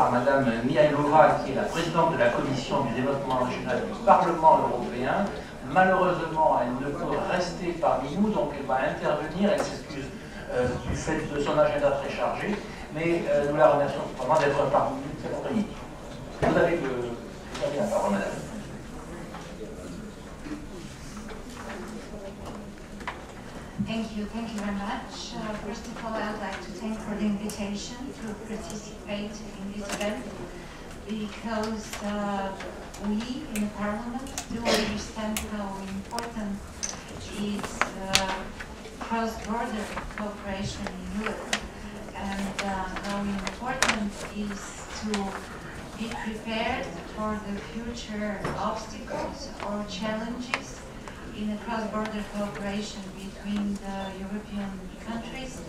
par Madame Mihailova, qui est la présidente de la Commission du développement régional du Parlement européen. Malheureusement, elle ne peut rester parmi nous, donc elle va intervenir. Elle s'excuse du fait de son agenda très chargé, mais nous la remercions vraiment d'être parmi nous cet après-midi. Vous avez la parole, Madame. Thank you very much. First of all, I would like to thank for the invitation to participate in this event, because we in the Parliament do understand how important is cross-border cooperation in Europe, and how important is to be prepared for the future obstacles or challenges in a cross-border cooperation between the European countries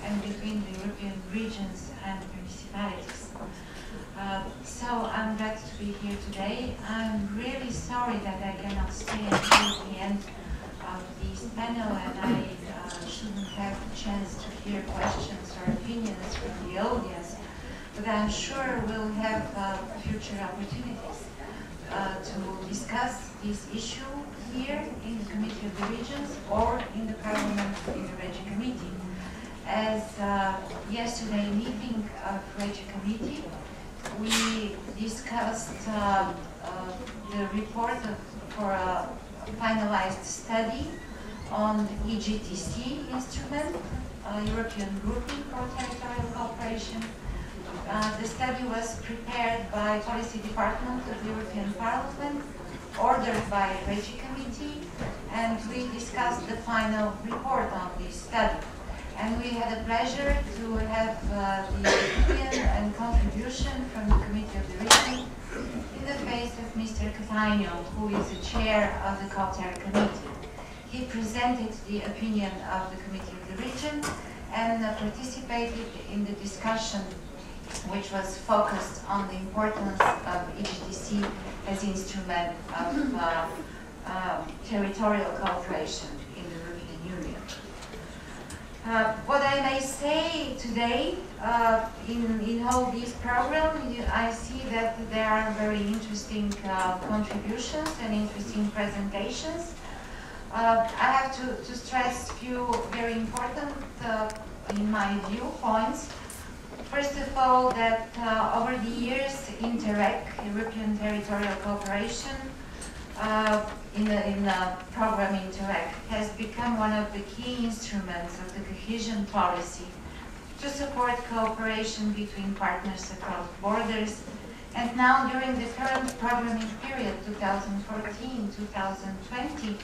and between the European regions and municipalities. So I'm glad to be here today. I'm really sorry that I cannot stay until the end of this panel, and I shouldn't have the chance to hear questions or opinions from the audience, but I'm sure we'll have future opportunities to discuss this issue here in the Committee of the Regions or in the Parliament in the Regi Committee. As yesterday meeting of Regi Committee, we discussed the report for a finalized study on the EGTC instrument, European Grouping for Territorial Cooperation. The study was prepared by Policy Department of the European Parliament, ordered by Regi Committee, and we discussed the final report on this study. And we had a pleasure to have the opinion and contribution from the Committee of the Region in the face of Mr. Katainen, who is the chair of the COTER Committee. He presented the opinion of the Committee of the Region and participated in the discussion, which was focused on the importance of EGTC as instrument of territorial cooperation in the European Union. What I may say today in all these programs, I see that there are very interesting contributions and interesting presentations. I have to stress a few very important, in my view, points. First of all, that over the years, Interreg, European Territorial Cooperation, in the program Interreg, has become one of the key instruments of the cohesion policy to support cooperation between partners across borders. And now, during the current programming period, 2014-2020,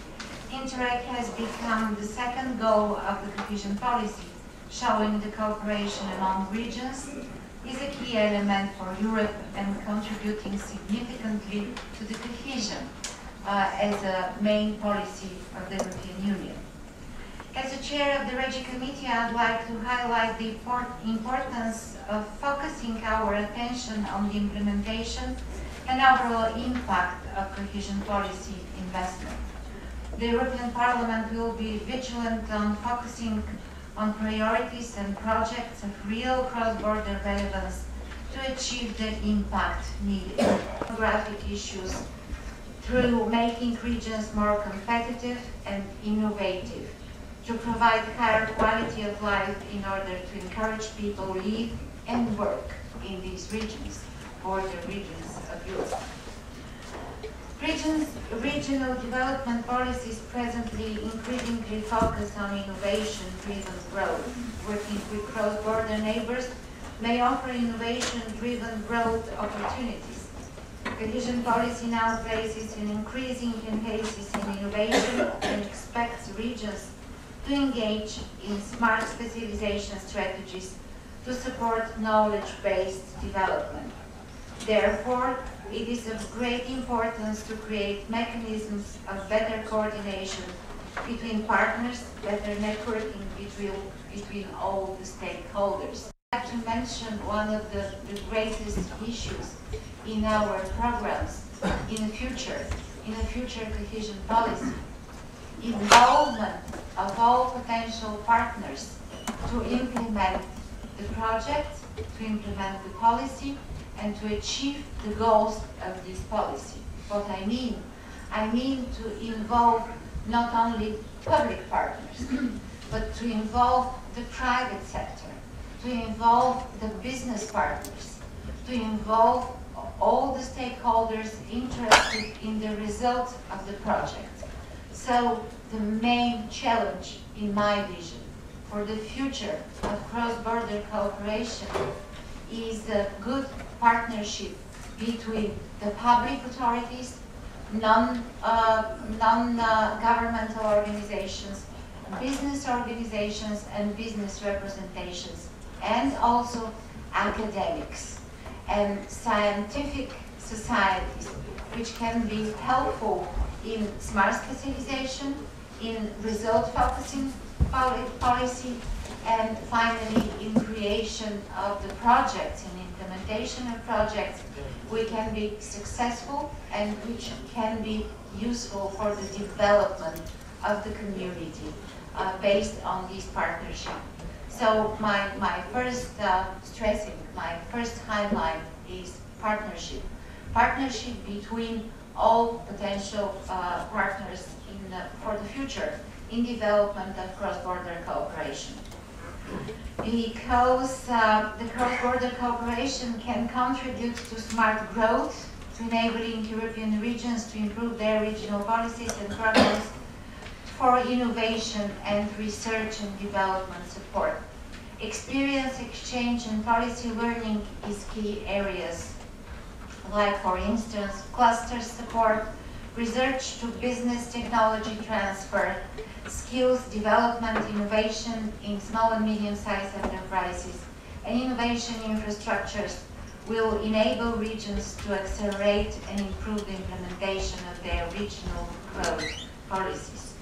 Interreg has become the second goal of the cohesion policy, showing the cooperation among regions is a key element for Europe and contributing significantly to the cohesion as a main policy of the European Union. As the chair of the Regi Committee, I'd like to highlight the importance of focusing our attention on the implementation and overall impact of cohesion policy investment. The European Parliament will be vigilant on focusing on priorities and projects of real cross-border relevance to achieve the impact needed. Demographic issues through making regions more competitive and innovative, to provide higher quality of life in order to encourage people to live and work in these regions, border regions of Europe. Regional development policies presently increasingly focus on innovation-driven growth. Working with cross-border neighbors may offer innovation-driven growth opportunities. Cohesion policy now places an increasing emphasis in innovation and expects regions to engage in smart specialization strategies to support knowledge-based development. Therefore, it is of great importance to create mechanisms of better coordination between partners, better networking between all the stakeholders. I'd like to mention one of the greatest issues in our programs in the future cohesion policy: involvement of all potential partners to implement the project, to implement the policy, and to achieve the goals of this policy. What I mean to involve not only public partners, but to involve the private sector, to involve the business partners, to involve all the stakeholders interested in the result of the project. So the main challenge, in my vision, for the future of cross-border cooperation is a good partnership between the public authorities, non-governmental organizations, business organizations and business representations, and also academics and scientific societies, which can be helpful in smart specialization, in result-focusing policy, and finally in creation of the projects and implementation of projects we can be successful and which can be useful for the development of the community based on this partnership. So my first stressing, my first highlight is partnership. Partnership between all potential partners for the future in development of cross-border cooperation. Because the cross-border cooperation can contribute to smart growth, to enabling European regions to improve their regional policies and programs for innovation and research and development support. Experience exchange and policy learning is key areas, like for instance, cluster support, research to business technology transfer, skills development, innovation in small and medium-sized enterprises, and innovation infrastructures will enable regions to accelerate and improve the implementation of their regional growth policies.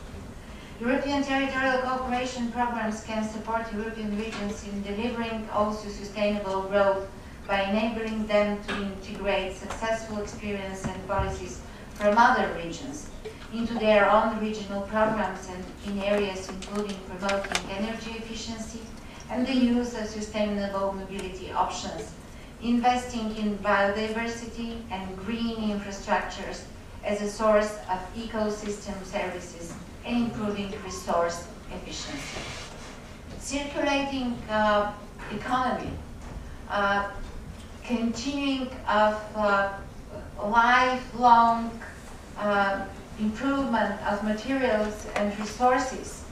European territorial cooperation programs can support European regions in delivering also sustainable growth by enabling them to integrate successful experience and policies from other regions into their own regional programs and in areas including promoting energy efficiency and the use of sustainable mobility options, investing in biodiversity and green infrastructures as a source of ecosystem services and improving resource efficiency. Circulating economy, continuing of lifelong improvement of materials and resources.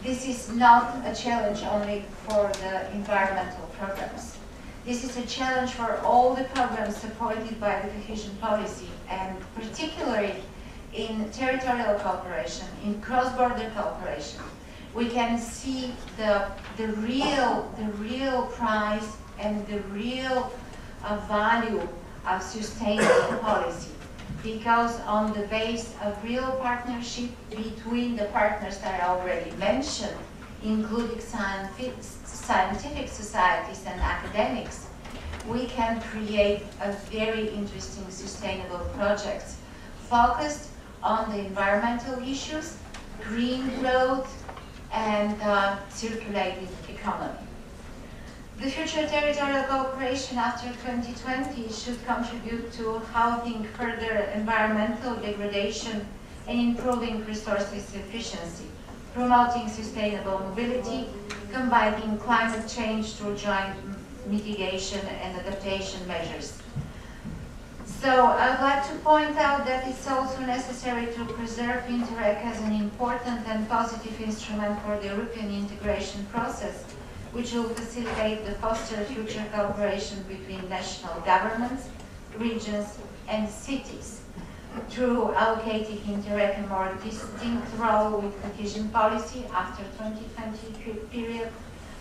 This is not a challenge only for the environmental programs. This is a challenge for all the programs supported by the cohesion policy, and particularly in territorial cooperation, in cross-border cooperation. We can see the real price and the real value of sustainable policy, because on the base of real partnership between the partners that I already mentioned, including scientific societies and academics, we can create a very interesting sustainable projects focused on the environmental issues, green growth, and circulating economy. The future territorial cooperation after 2020 should contribute to halting further environmental degradation and improving resources efficiency, promoting sustainable mobility, combating climate change through joint mitigation and adaptation measures. So I'd like to point out that it's also necessary to preserve Interreg as an important and positive instrument for the European integration process, which will facilitate the foster future cooperation between national governments, regions, and cities, through allocating Interreg a more distinct role with cohesion policy after 2020 period,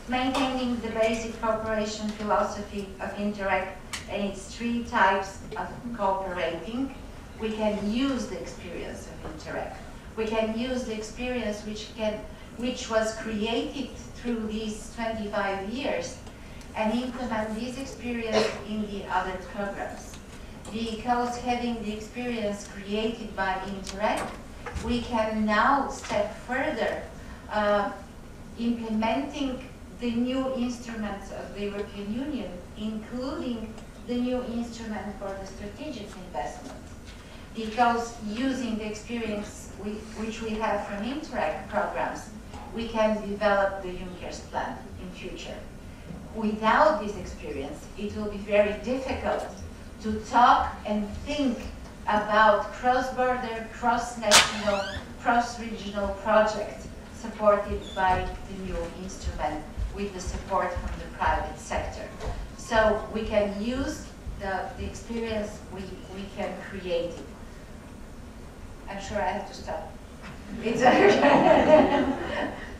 maintaining the basic cooperation philosophy of Interreg and its three types of cooperating. We can use the experience of Interreg. We can use the experience which was created through these 25 years and implement this experience in the other programs. Because having the experience created by Interreg, we can now step further, implementing the new instruments of the European Union, including the new instrument for the strategic investment. Because using the experience which we have from Interreg programs, we can develop the Juncker's plan in future. Without this experience, it will be very difficult to talk and think about cross-border, cross-national, cross-regional projects supported by the new instrument with the support from the private sector. So we can use the experience we can create it. I'm sure I have to stop. It's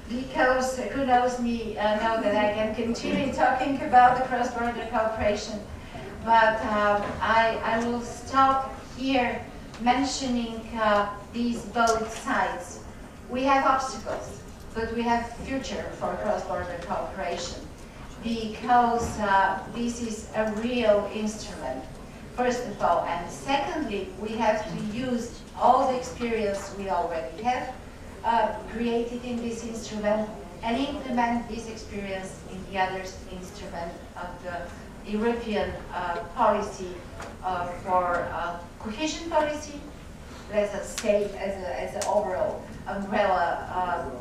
because who knows me know that I can continue talking about the cross-border cooperation. But I will stop here mentioning these both sides. We have obstacles, but we have future for cross-border cooperation because this is a real instrument, first of all. And secondly, we have to use all the experience we already have created in this instrument and implement this experience in the other instrument of the European policy for cohesion policy, let us say as an overall umbrella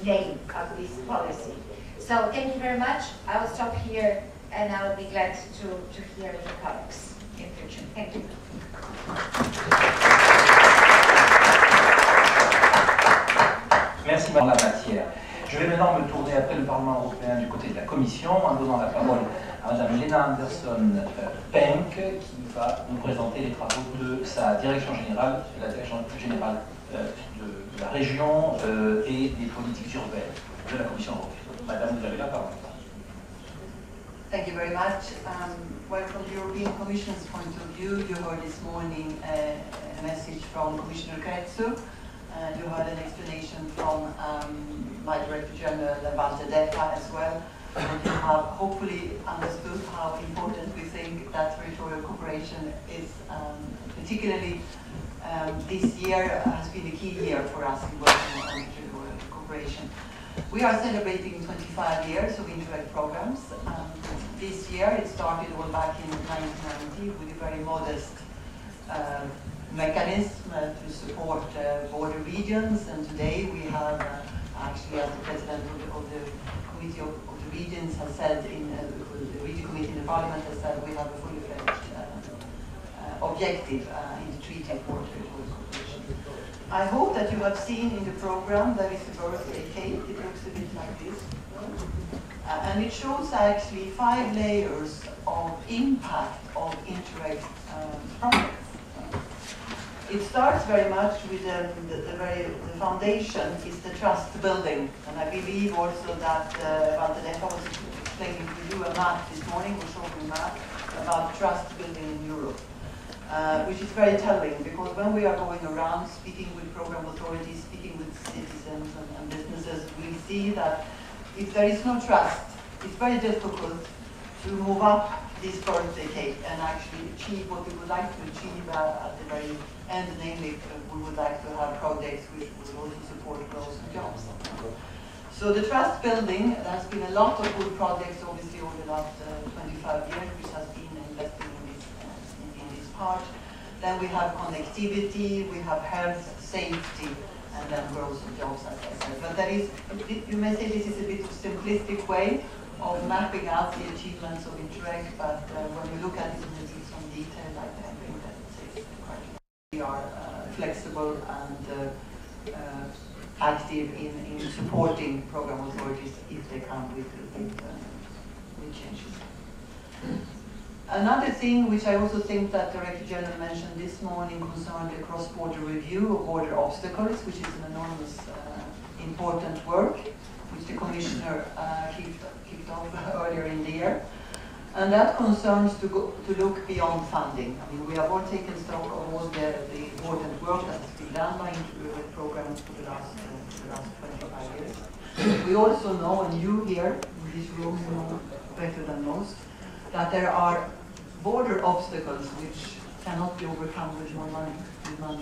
name of this policy. So thank you very much. I will stop here and I will be glad to hear your colleagues in future. Thank you. Merci Madame la matière. Je vais maintenant me tourner après le Parlement européen du côté de la Commission en donnant la parole à Madame Lena Andersson Penck qui va nous présenter les travaux de sa direction générale, la direction générale de la région et des politiques urbaines de la Commission européenne. Madame, vous avez la parole. Thank you very much. Well, from the European Commission's point of view, you heard this morning a message from Commissioner Kretsu. You heard an explanation from my Director General, Walter Defa, as well. And you have hopefully understood how important we think that territorial cooperation is, particularly this year has been a key year for us in working on territorial cooperation. We are celebrating 25 years of Interreg programs. This year it started all back in 1990 with a very modest mechanism to support border regions, and today we have actually, as the President of the Committee of the Regions has said, the Region Committee in the Parliament has said, we have a fully fledged objective in the Treaty for Territorial Cooperation. I hope that you have seen in the program there is a birthday cake. It looks a bit like this. And it shows actually 5 layers of impact of Interreg projects. It starts very much with the foundation is the trust building, and I believe also that Walter Defa was explaining to you a map this morning, or showing a map about trust building in Europe, which is very telling, because when we are going around speaking with program authorities, speaking with citizens and businesses, we see that if there is no trust, it's very difficult to move up this birthday cake and actually achieve what we would like to achieve at the very end, namely we would like to have projects which would also support growth and jobs. So the trust building, there has been a lot of good projects obviously over the last 25 years which has been investing in this part. Then we have connectivity, we have health, safety, and then growth and jobs, as I said. But there is, you may say this is a bit of simplistic way of mapping out the achievements of Interreg, but when we look at it in some detail, I think that it's quite well. We are flexible and active in supporting program authorities if they come with changes. Another thing which I also think that Director General mentioned this morning concerned the cross-border review of border obstacles, which is an enormous important work, which the Commissioner kicked off earlier in the year. And that concerns to look beyond funding. I mean, we have all taken stock of all the important work that has been done by Interreg programs for the last 25 years. We also know, and you here in this room know better than most, that there are border obstacles which cannot be overcome with more money,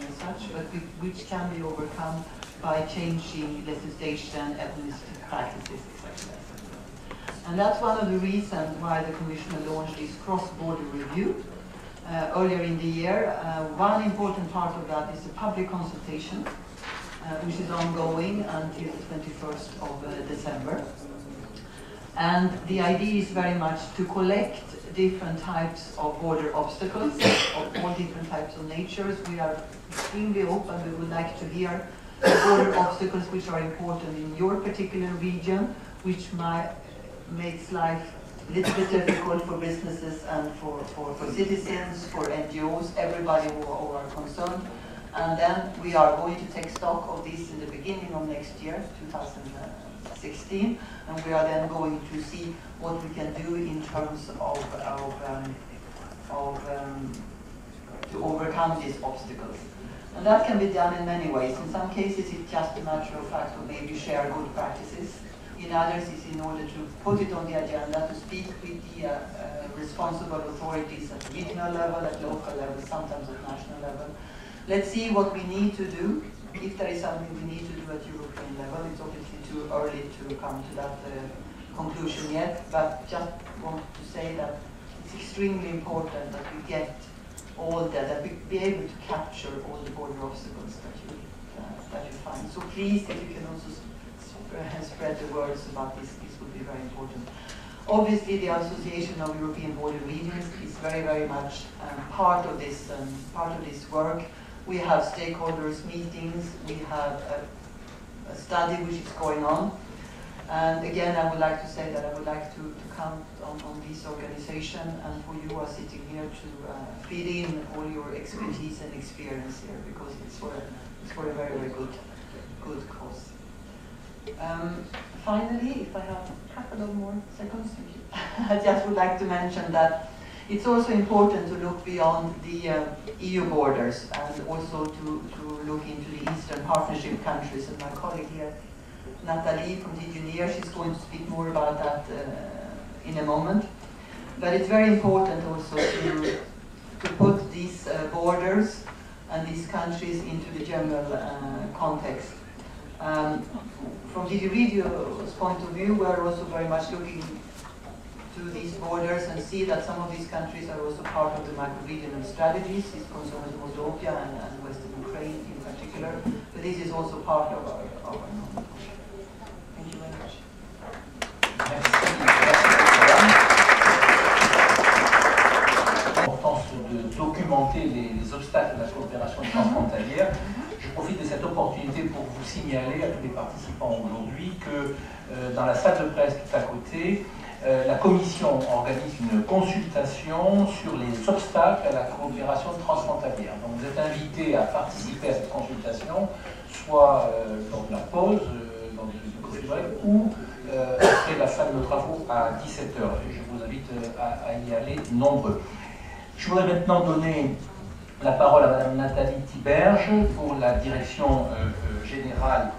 as such, but which can be overcome by changing legislation, administrative practices, etc. And that's one of the reasons why the Commissioner launched this cross-border review earlier in the year. One important part of that is a public consultation, which is ongoing until the 21st of December. And the idea is very much to collect different types of border obstacles of all different types of natures. We are extremely open. We would like to hear border obstacles which are important in your particular region, which makes life a little bit difficult for businesses and for citizens, for NGOs, everybody who are concerned. And then we are going to take stock of this in the beginning of next year, 2016, and we are then going to see what we can do in terms of to overcome these obstacles. And that can be done in many ways. In some cases, it's just a matter of fact of maybe share good practices. In others, it's in order to put it on the agenda, to speak with the responsible authorities at regional level, at local level, sometimes at national level. Let's see what we need to do. If there is something we need to do at European level, it's obviously too early to come to that conclusion yet, but just want to say that it's extremely important that we get that we be able to capture all the border obstacles that you find. So please, if you can also spread the words about this would be very important. Obviously, the Association of European Border Regions is very, very much part of this work. We have stakeholders meetings. We have a study which is going on. And again, I would like to say that I would like to count on this organization and for you who are sitting here to feed in all your expertise and experience here, because it's for a very, very good cause. Finally, if I have a couple of more seconds, thank you. I just would like to mention that it's also important to look beyond the EU borders and also to look into the Eastern Partnership countries. And my colleague here, Nathalie from DG NEAR, she's going to speak more about that in a moment. But it's very important also to put these borders and these countries into the general context. From DG Regio's point of view, we are also very much looking to these borders and see that some of these countries are also part of the macro-regional strategies. This concerns Moldova and Western Ukraine in particular, but this is also part of our knowledge. Thank you very much. L'importance de documenter les obstacles de la coopération transfrontalière. Je profite de cette opportunité pour vous signaler à tous les participants aujourd'hui que dans la salle de presse tout à côté, la Commission organise une consultation sur les obstacles à la coopération transfrontalière. Donc vous êtes invités à participer à cette consultation, soit lors de la pause, dans le Thiberg, ou après la fin de nos travaux à 17h. Je vous invite à y aller nombreux. Je voudrais maintenant donner la parole à Madame Nathalie Thiberg pour la direction générale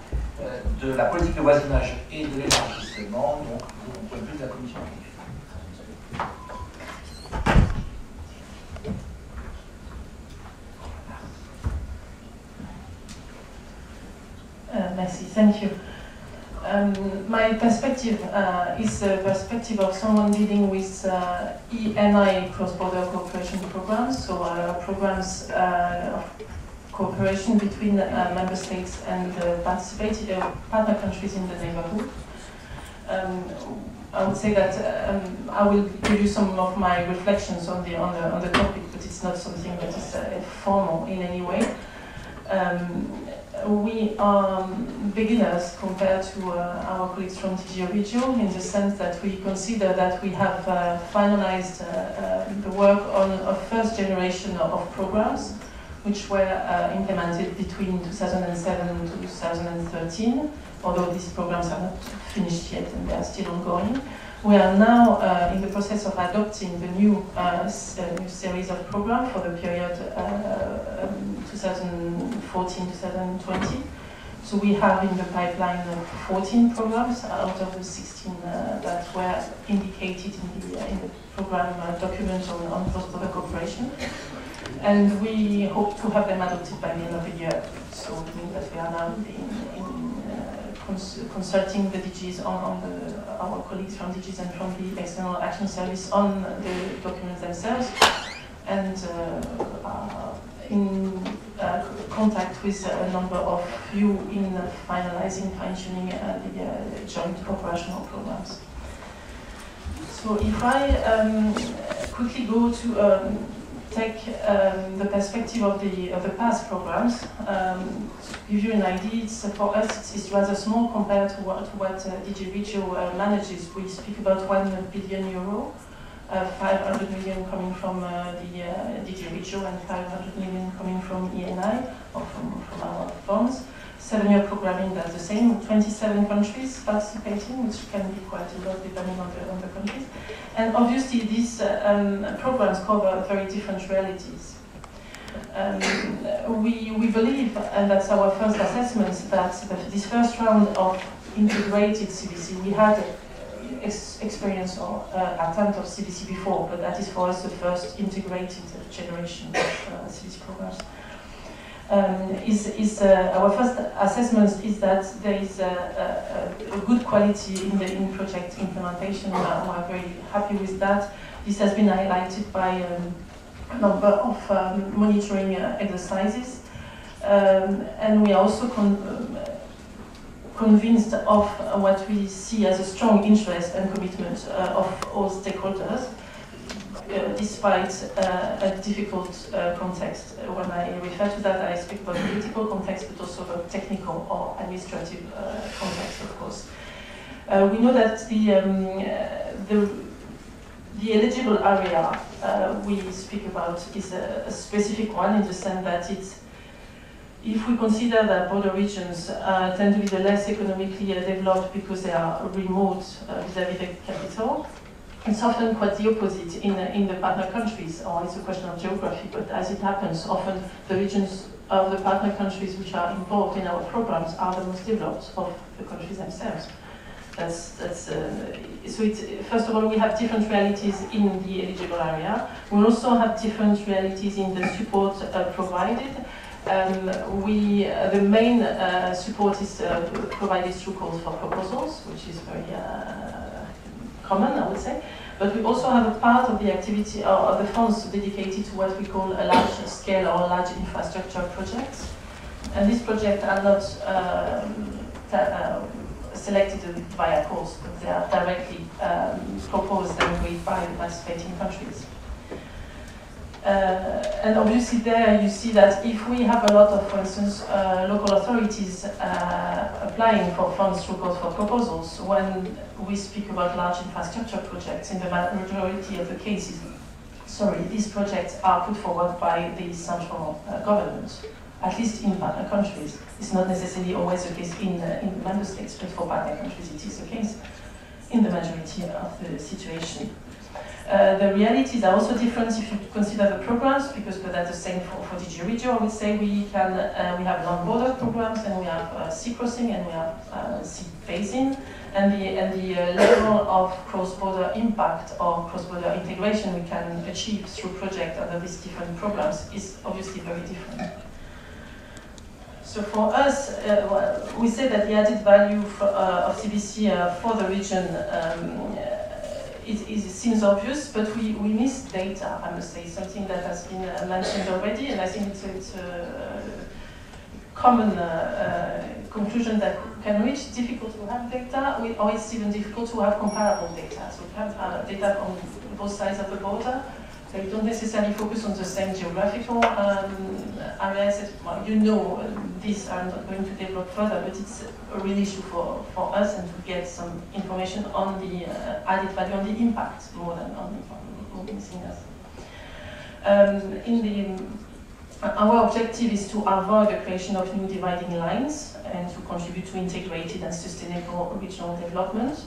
de la politique de voisinage et de l'élargissement, donc au point de vue de la Commission. Merci, thank you. My perspective is the perspective of someone dealing with ENI cross-border cooperation programs, so programs of cooperation between member states and partner countries in the neighborhood. I would say that I will give you some of my reflections on the topic, but it's not something that is formal in any way. We are beginners compared to our colleagues from TG Regio, in the sense that we consider that we have finalized the work on a first generation of programs which were implemented between 2007 and 2013, although these programs are not finished yet and they are still ongoing. We are now in the process of adopting the new series of programs for the period 2014-2020. So we have in the pipeline 14 programs out of the 16 that were indicated in the program document on cross-border cooperation. And we hope to have them adopted by the end of the year. So it means that we are now consulting the DGs on our colleagues from DGs and from the External Action Service on the documents themselves, and in contact with a number of you in finalizing, fine-tuning the joint operational programs. So if I quickly go to take the perspective of the past programs, to give you an idea, for us it's rather small compared to what DG Regio manages. We speak about €1 billion, 500 million coming from the DG Regio and 500 million coming from ENI, or from our funds. 7-year programming, that's the same, 27 countries participating, which can be quite a lot depending on the countries. And obviously these programs cover very different realities. We believe, and that's our first assessment, that this first round of integrated CBC, we had experience or attempt of CBC before, but that is for us the first integrated generation of CBC programs. Our first assessment is that there is a good quality in project implementation. We are very happy with that. This has been highlighted by a number of monitoring exercises, and we are also convinced of what we see as a strong interest and commitment of all stakeholders, despite a difficult context. When I refer to that, I speak about political context, but also about technical or administrative context, of course. We know that the eligible area we speak about is a specific one, in the sense that if we consider that border regions tend to be the less economically developed because they are remote vis-à-vis the capital, it's often quite the opposite in the partner countries, or it's a question of geography, but as it happens, often the regions of the partner countries which are involved in our programs are the most developed of the countries themselves. First of all, we have different realities in the eligible area. We also have different realities in the support provided. The main support is provided through calls for proposals, which is very common, I would say. But we also have a part of the activity or the funds dedicated to what we call a large scale or large infrastructure projects. And these projects are not selected via calls, but they are directly proposed and agreed by the participating countries. And obviously there you see that if we have a lot of, for instance, local authorities applying for funds through calls for proposals, when we speak about large infrastructure projects, in the majority of the cases, these projects are put forward by the central government, at least in partner countries. It's not necessarily always the case in the member states, but for partner countries it is the case in the majority of the situation. The realities are also different if you consider the programs, because that's the same for DG Regio. I would say we have non-border programs, and we have sea crossing, and we have sea basin, and the level of cross-border impact or cross-border integration we can achieve through projects under these different programs is obviously very different. So for us, we say that the added value of CBC for the region it seems obvious, but we miss data, I must say, something that has been mentioned already, and I think it's a common conclusion that we can reach. It's difficult to have data, or it's even difficult to have comparable data. So we have data on both sides of the border. They don't necessarily focus on the same geographical areas. Well, these are not going to develop further, but it's a real issue for us, and to get some information on the added value, on the impact, more than on convincing us. Our objective is to avoid the creation of new dividing lines and to contribute to integrated and sustainable regional development.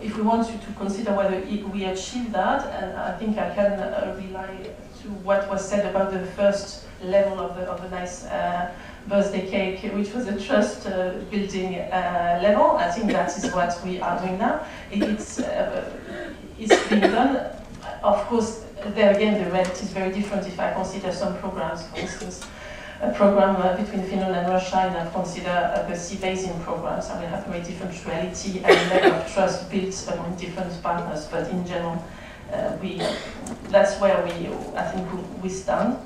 If we want you to consider whether we achieve that, and I think I can rely to what was said about the first level of the nice birthday cake, which was a trust building level. I think that is what we are doing now. It's being done. Of course, there again, the reality is very different. If I consider some programs, for instance, a program between Finland and Russia, and I consider the sea basin programs, I will have a very different reality and level of trust built among different partners. But in general, that's where I think we stand.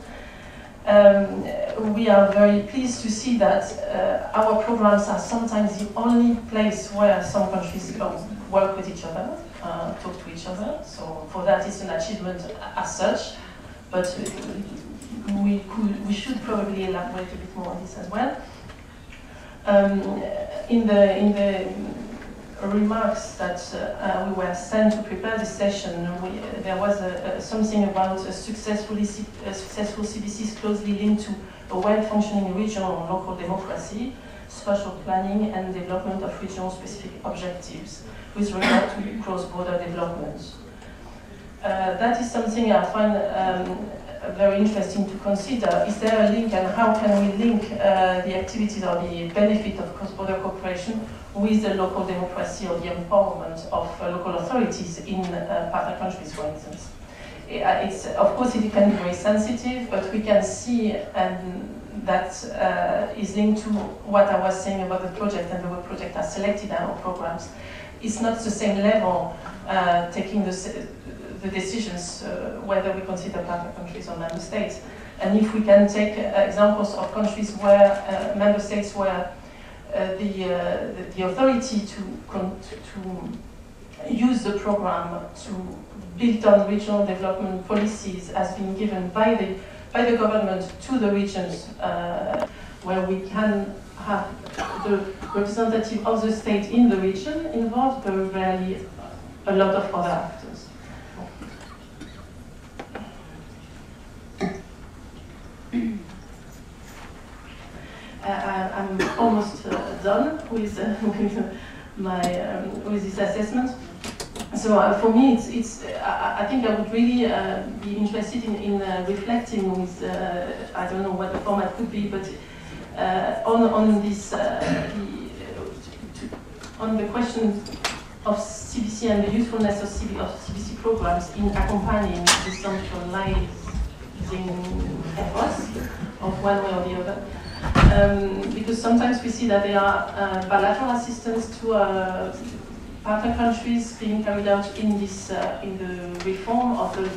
We are very pleased to see that our programs are sometimes the only place where some countries work with each other, talk to each other. So for that, it's an achievement as such. But we should probably elaborate a bit more on this as well. In the remarks that we were sent to prepare this session, there was something about successful CBCs closely linked to a well-functioning regional and local democracy, spatial planning, and development of regional-specific objectives with regard to cross-border development. That is something I find very interesting to consider. Is there a link, and how can we link the activities or the benefit of cross-border cooperation with the local democracy or the empowerment of local authorities in partner countries, for instance? Of course, it can be very sensitive, but we can see that is linked to what I was saying about the project and the way projects are selected and our programs. It's not the same level taking the decisions whether we consider partner countries or member states. And if we can take examples of countries where member states where the authority to use the program to build on regional development policies has been given by the government to the regions, where we can have the representative of the state in the region involved, but rarely a lot of other actors. I'm almost done with this assessment. So for me, I think I would really be interested in reflecting with, I don't know what the format could be, but on this, on the question of CBC and the usefulness of CBC programs in accompanying decentralizing efforts of one way or the other. Because sometimes we see that there are bilateral assistance to partner countries being carried out in the reform of the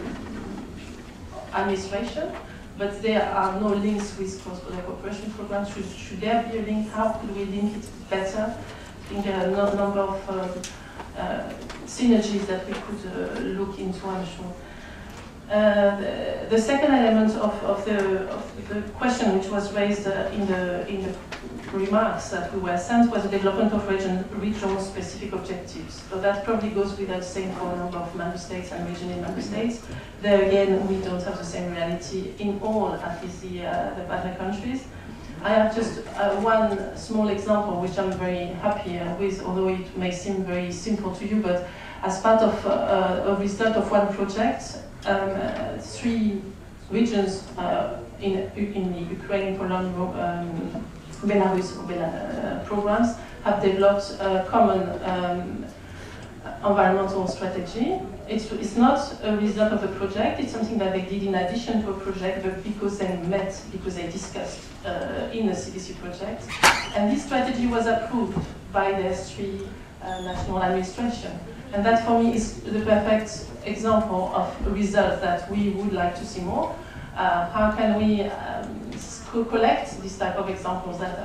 administration, but there are no links with cross-border cooperation programs. Should there be a link? How could we link it better? I think there are a number of synergies that we could look into, I'm sure. The second element of the question, which was raised in the remarks that we were sent, was the development of regional-specific objectives. So that probably goes without saying for a number of member states and regional member states. There again, we don't have the same reality in all, at least the partner countries. I have just one small example, which I'm very happy with, although it may seem very simple to you, but as part of a result of one project, 3 regions in the Ukraine, Poland, Belarus programs have developed a common environmental strategy. It's not a result of the project, it's something that they did in addition to a project, but because they met, because they discussed in a CBC project. And this strategy was approved by the 3 national administration. And that for me is the perfect example of a result that we would like to see more. How can we collect this type of examples that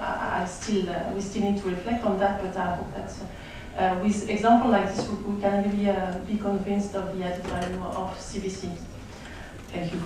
we still need to reflect on that, but I hope that with examples like this we can really be convinced of the added value of CBC. Thank you.